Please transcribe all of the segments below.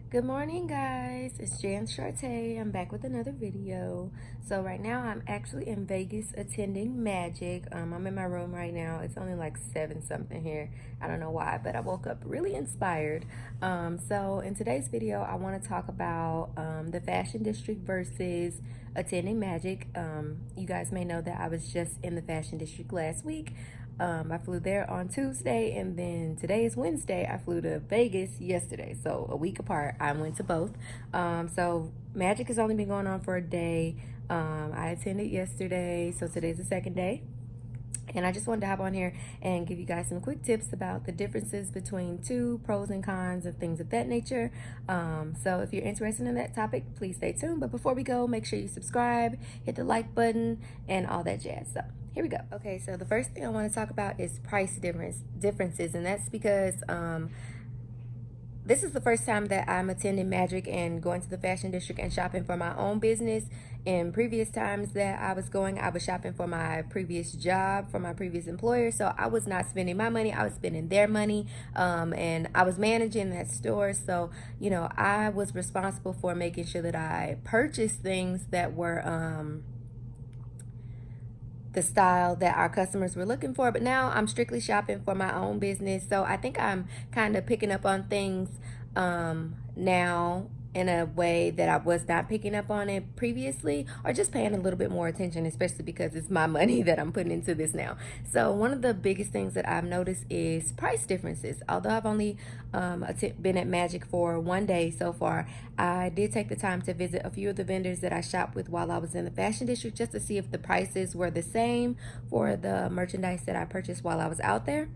Good morning, guys. It's Jan Sharte. I'm back with another video. So right now I'm actually in Vegas attending Magic. I'm in my room right now. It's only like 7 something here. I don't know why, but I woke up really inspired. So in today's video, I want to talk about the fashion district versus attending Magic. You guys may know that I was just in the fashion district last week. I flew there on Tuesday, and then today is Wednesday. I flew to Vegas yesterday, so a week apart. I went to both. So Magic has only been going on for a day. I attended yesterday, so today's the second day. And I just wanted to hop on here and give you guys some quick tips about the differences between two, pros and cons, and things of that nature. So if you're interested in that topic, please stay tuned. But before we go, make sure you subscribe, hit the like button, and all that jazz. So here we go. Okay, so the first thing I want to talk about is price differences, and that's because this is the first time that I'm attending Magic and going to the fashion district and shopping for my own business. In previous times that I was going, I was shopping for my previous job, for my previous employer. So I was not spending my money, I was spending their money. And I was managing that store. So, I was responsible for making sure that I purchased things that were the style that our customers were looking for. But now I'm strictly shopping for my own business, so I think I'm kind of picking up on things now in a way that I was not picking up on it previously, or just paying a little bit more attention, especially because it's my money that I'm putting into this now. So one of the biggest things that I've noticed is price differences. Although I've only been at Magic for one day so far, I did take the time to visit a few of the vendors that I shopped with while I was in the fashion district, just to see if the prices were the same for the merchandise that I purchased while I was out there.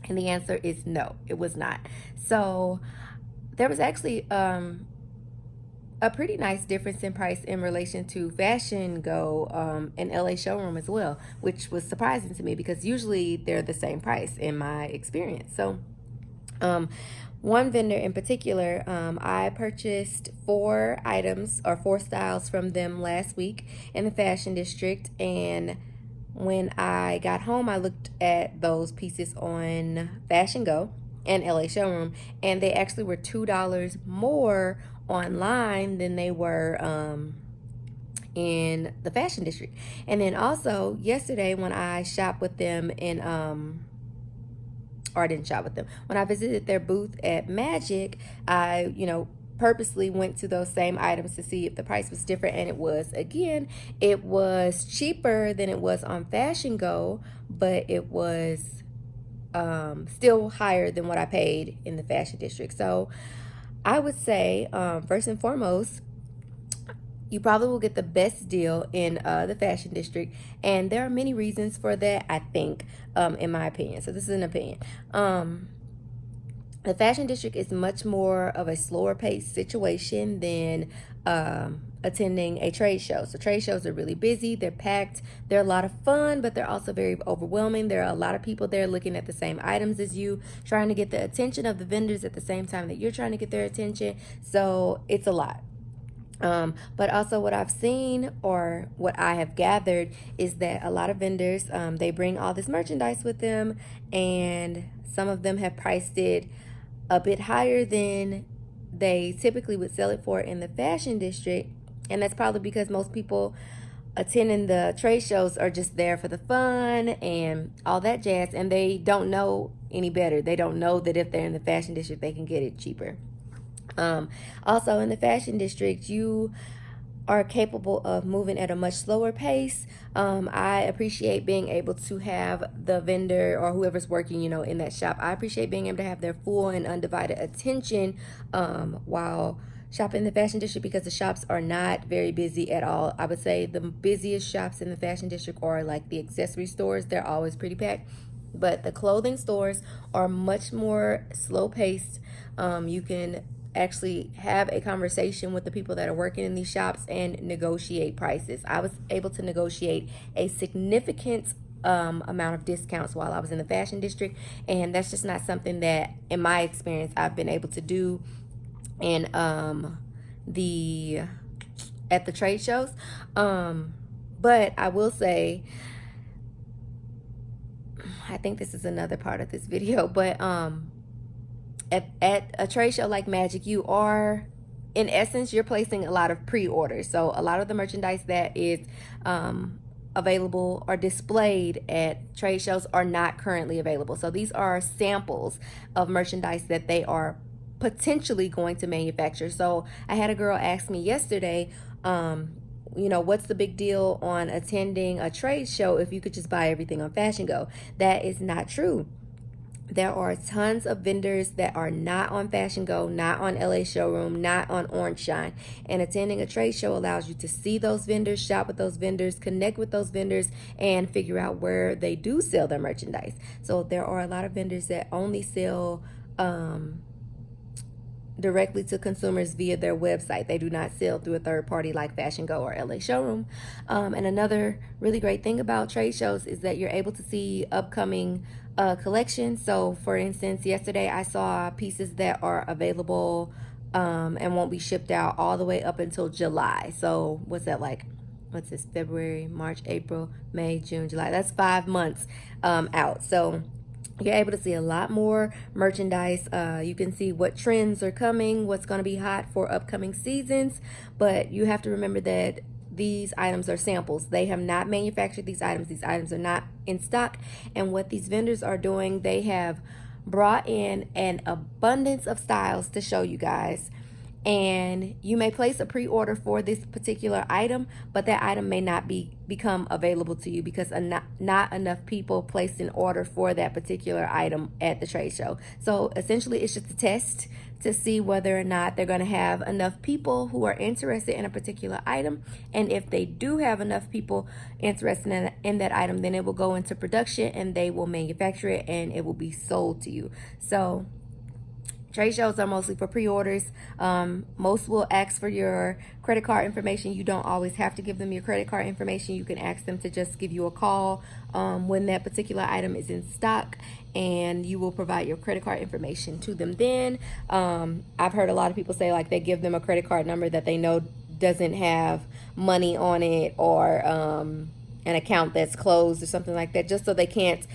And the answer is no, it was not. So there was actually a pretty nice difference in price in relation to Fashion Go and LA Showroom as well, which was surprising to me because usually they're the same price in my experience. So one vendor in particular, I purchased 4 items or 4 styles from them last week in the fashion district, and when I got home, I looked at those pieces on Fashion Go and LA Showroom, and they actually were $2 more online than they were in the fashion district. And then also yesterday when I shopped with them in or I didn't shop with them, when I visited their booth at Magic, I purposely went to those same items to see if the price was different, and it was cheaper than it was on Fashion Go, but it was still higher than what I paid in the fashion district. So I would say, first and foremost, you probably will get the best deal in the fashion district, and there are many reasons for that, I think, in my opinion. So this is an opinion. The fashion district is much more of a slower paced situation than attending a trade show. So trade shows are really busy, they're packed, they're a lot of fun, but they're also very overwhelming. There are a lot of people there looking at the same items as you, trying to get the attention of the vendors at the same time that you're trying to get their attention. So it's a lot. But also what I've seen, or what I have gathered, is that a lot of vendors, they bring all this merchandise with them, and some of them have priced it a bit higher than they typically would sell it for in the fashion district. And that's probably because most people attending the trade shows are just there for the fun and all that jazz, and they don't know any better. They don't know that if they're in the fashion district, they can get it cheaper. Also in the fashion district, you are capable of moving at a much slower pace. I appreciate being able to have the vendor or whoever's working, in that shop. I appreciate being able to have their full and undivided attention while shopping in the fashion district, because the shops are not very busy at all. I would say the busiest shops in the fashion district are like the accessory stores. They're always pretty packed. But the clothing stores are much more slow paced. You can actually have a conversation with the people that are working in these shops and negotiate prices. I was able to negotiate a significant amount of discounts while I was in the fashion district, and that's just not something that, in my experience, I've been able to do in at the trade shows. But I will say, I think this is another part of this video, but At a trade show like Magic, you are, in essence, you're placing a lot of pre-orders. So a lot of the merchandise that is available or displayed at trade shows are not currently available. So these are samples of merchandise that they are potentially going to manufacture. So I had a girl ask me yesterday, what's the big deal on attending a trade show if you could just buy everything on Fashion Go? That is not true. There are tons of vendors that are not on Fashion Go, not on LA Showroom, not on Orange Shine. And attending a trade show allows you to see those vendors, shop with those vendors, connect with those vendors, and figure out where they do sell their merchandise. So there are a lot of vendors that only sell directly to consumers via their website. They do not sell through a third party like Fashion Go or LA Showroom. And another really great thing about trade shows is that you're able to see upcoming collections. So for instance, yesterday I saw pieces that are available and won't be shipped out all the way up until July. So what's that like? What's this? February, March, April, May, June, July. That's 5 months out. So you're able to see a lot more merchandise. You can see what trends are coming, what's going to be hot for upcoming seasons. But you have to remember that these items are samples. They have not manufactured these items. These items are not in stock. And what these vendors are doing, they have brought in an abundance of styles to show you guys. And you may place a pre-order for this particular item, but that item may not become available to you because not enough people placed an order for that particular item at the trade show. So essentially it's just a test to see whether or not they're going to have enough people who are interested in a particular item. And if they do have enough people interested in that item, then it will go into production and they will manufacture it and it will be sold to you. So trade shows are mostly for pre-orders. Most will ask for your credit card information. You don't always have to give them your credit card information. You can ask them to just give you a call when that particular item is in stock, and you will provide your credit card information to them then. I've heard a lot of people say like they give them a credit card number that they know doesn't have money on it, or an account that's closed or something like that, just so they can't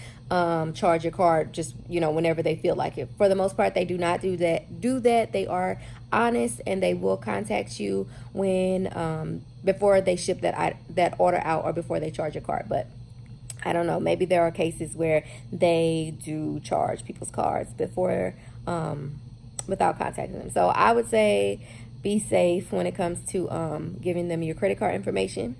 charge your card just whenever they feel like it. For the most part, they do not do that. They are honest, and they will contact you when before they ship that order out or before they charge your card. But I don't know, maybe there are cases where they do charge people's cards before without contacting them. So I would say be safe when it comes to giving them your credit card information.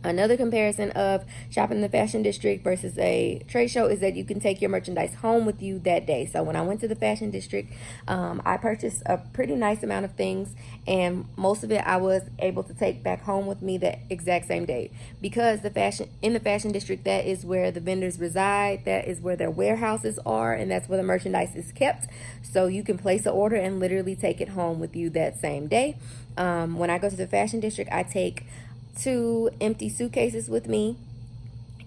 Another comparison of shopping in the fashion district versus a trade show is that you can take your merchandise home with you that day. So when I went to the fashion district, I purchased a pretty nice amount of things, and most of it I was able to take back home with me the exact same day, because in the fashion district, that is where the vendors reside, that is where their warehouses are, and that's where the merchandise is kept. So you can place an order and literally take it home with you that same day. When I go to the fashion district, I take 2 empty suitcases with me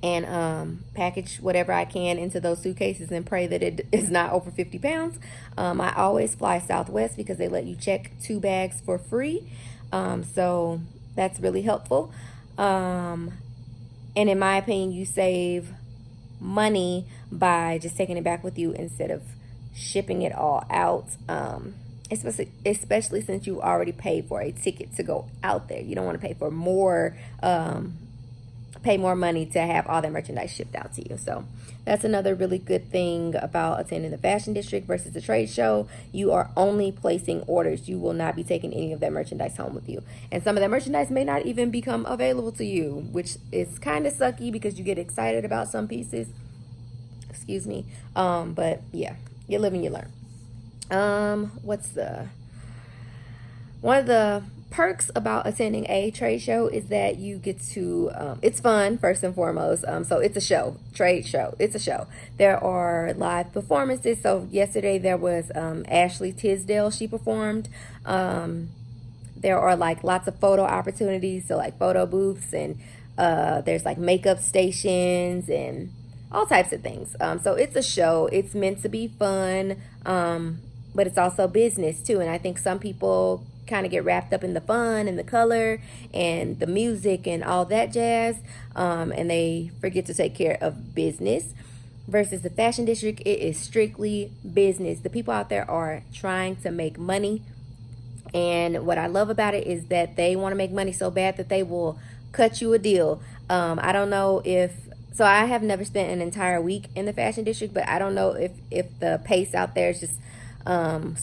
and package whatever I can into those suitcases and pray that it is not over 50 pounds. I always fly Southwest because they let you check 2 bags for free. So that's really helpful. And in my opinion, you save money by just taking it back with you instead of shipping it all out. Especially since you already paid for a ticket to go out there. You don't want to pay more money to have all that merchandise shipped out to you. So that's another really good thing about attending the fashion district versus the trade show. You are only placing orders. You will not be taking any of that merchandise home with you. And some of that merchandise may not even become available to you, which is kind of sucky because you get excited about some pieces. Excuse me. But yeah, you live and you learn. One of the perks about attending a trade show is that you get to, it's fun first and foremost. So it's a show, trade show. It's a show. There are live performances. So yesterday there was, Ashley Tisdale, she performed. There are like lots of photo opportunities. So like photo booths, and, there's like makeup stations and all types of things. So it's a show. It's meant to be fun. But it's also business too. And I think some people kind of get wrapped up in the fun and the color and the music and all that jazz. And they forget to take care of business. versus the fashion district, it is strictly business. The people out there are trying to make money. And what I love about it is that they want to make money so bad that they will cut you a deal. I don't know if, so I have never spent an entire week in the fashion district, but I don't know if the pace out there is just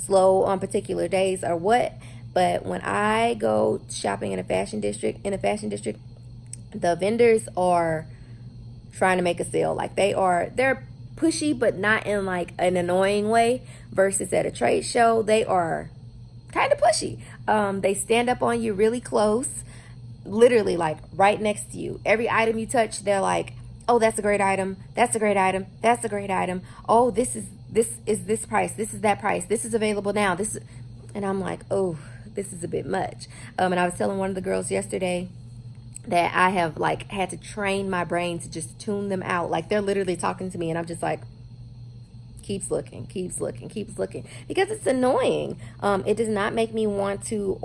slow on particular days or what. But when I go shopping in a fashion district, the vendors are trying to make a sale. Like they're pushy, but not in like an annoying way. Versus at a trade show, they are kind of pushy. They stand up on you really close, literally like right next to you. Every item you touch, they're like, oh, that's a great item. That's a great item. That's a great item. Oh, this is this price. This is that price. This is available now. And I'm like, oh, this is a bit much. And I was telling one of the girls yesterday that I have like had to train my brain to just tune them out. Like they're literally talking to me and I'm just like, keeps looking, because it's annoying. It does not make me want to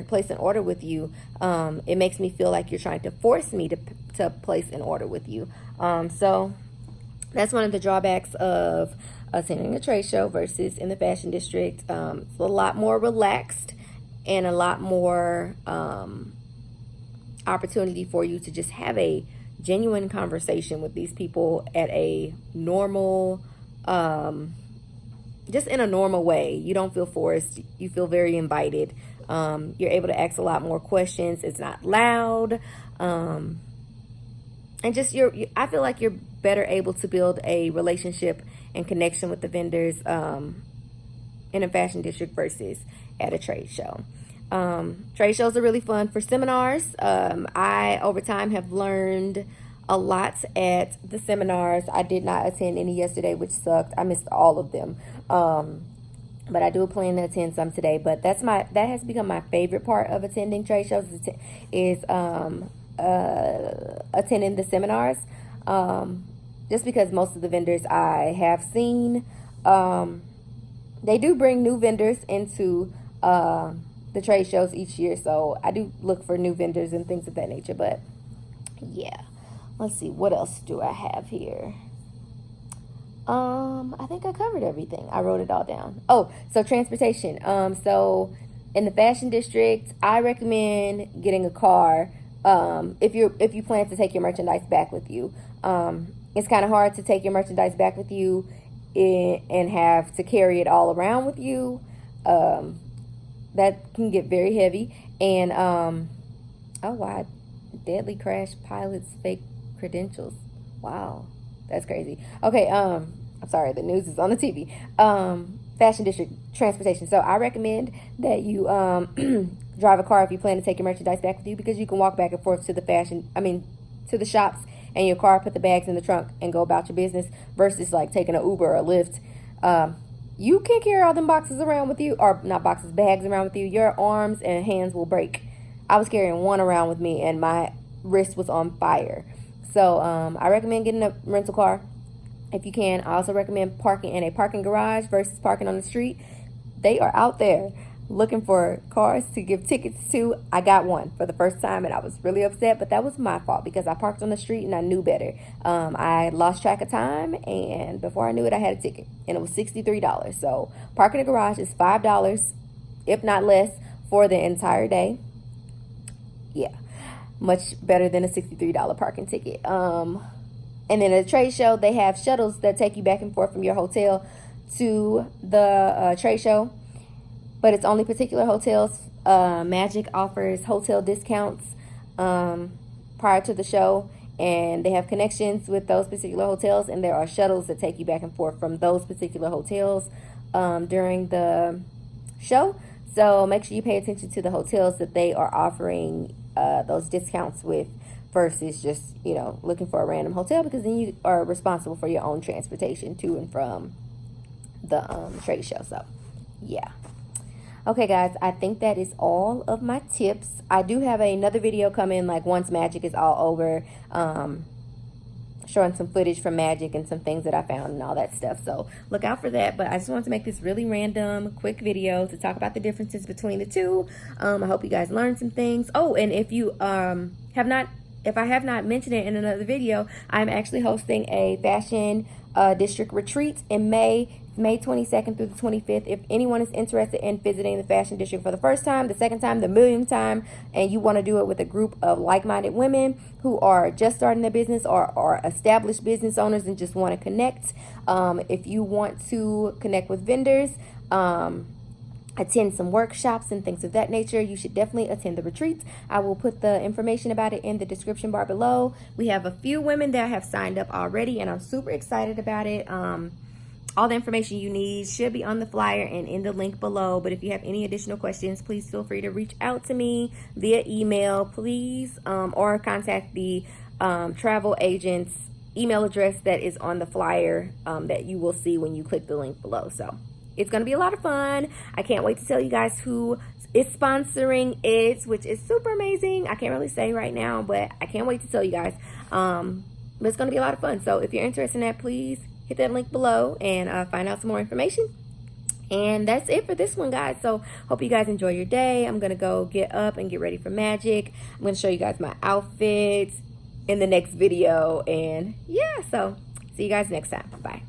place an order with you. It makes me feel like you're trying to force me to place an order with you. So that's one of the drawbacks of attending a trade show versus in the fashion district. It's a lot more relaxed and a lot more opportunity for you to just have a genuine conversation with these people at a normal, just in a normal way. You don't feel forced. You feel very invited. You're able to ask a lot more questions. It's not loud. And just I feel like you're better able to build a relationship and connection with the vendors in a fashion district versus at a trade show. Trade shows are really fun. For seminars, I over time have learned a lot at the seminars. I did not attend any yesterday, which sucked. I missed all of them. But I do plan to attend some today. But that has become my favorite part of attending trade shows is attending the seminars. Just because most of the vendors I have seen, they do bring new vendors into the trade shows each year. So I do look for new vendors and things of that nature. But yeah. Let's see, what else do I have here? I think I covered everything. I wrote it all down. Oh, so transportation. So in the fashion district, I recommend getting a car if you plan to take your merchandise back with you. It's kind of hard to take your merchandise back with you and have to carry it all around with you. That can get very heavy. And oh wow, deadly crash pilots fake credentials. Wow, that's crazy. Okay, I'm sorry, the news is on the TV. Fashion district transportation. So I recommend that you drive a car if you plan to take your merchandise back with you, because you can walk back and forth to the shops and your car, put the bags in the trunk and go about your business, versus like taking an Uber or a Lyft. You can't carry all them boxes around with you, or not boxes, bags around with you. Your arms and hands will break. I was carrying one around with me and my wrist was on fire. So I recommend getting a rental car if you can. I also recommend parking in a parking garage versus parking on the street. They are out there looking for cars to give tickets to. I got one for the first time and I was really upset, but that was my fault because I parked on the street and I knew better. I lost track of time, and before I knew it, I had a ticket and it was $63. So parking in a garage is $5, if not less, for the entire day. Yeah. Much better than a $63 parking ticket. And then at a trade show, they have shuttles that take you back and forth from your hotel to the trade show. But it's only particular hotels. Magic offers hotel discounts prior to the show. And they have connections with those particular hotels. And there are shuttles that take you back and forth from those particular hotels during the show. So make sure you pay attention to the hotels that they are offering those discounts with, versus just, looking for a random hotel, because then you are responsible for your own transportation to and from the trade show. So yeah. Okay guys, I think that is all of my tips. I do have another video coming, like once Magic is all over, showing some footage from Magic and some things that I found and all that stuff. So look out for that. But I just wanted to make this really random, quick video to talk about the differences between the two. I hope you guys learned some things. Oh, and if you if I have not mentioned it in another video, I'm actually hosting a fashion district retreat in May 22nd through the 25th. If anyone is interested in visiting the fashion district for the first time, the second time, the millionth time, and you want to do it with a group of like-minded women who are just starting their business or are established business owners and just want to connect, if you want to connect with vendors, attend some workshops and things of that nature, you should definitely attend the retreat. I will put the information about it in the description bar below. We have a few women that have signed up already, and I'm super excited about it. All the information you need should be on the flyer and in the link below. But if you have any additional questions, please feel free to reach out to me via email, please, or contact the travel agent's email address that is on the flyer that you will see when you click the link below. So it's going to be a lot of fun. I can't wait to tell you guys who is sponsoring it, which is super amazing. I can't really say right now, but I can't wait to tell you guys. But it's going to be a lot of fun. So if you're interested in that, please hit that link below and find out some more information. And that's it for this one, guys. So hope you guys enjoy your day. I'm going to go get up and get ready for magic. I'm going to show you guys my outfits in the next video. And yeah, so see you guys next time. Bye.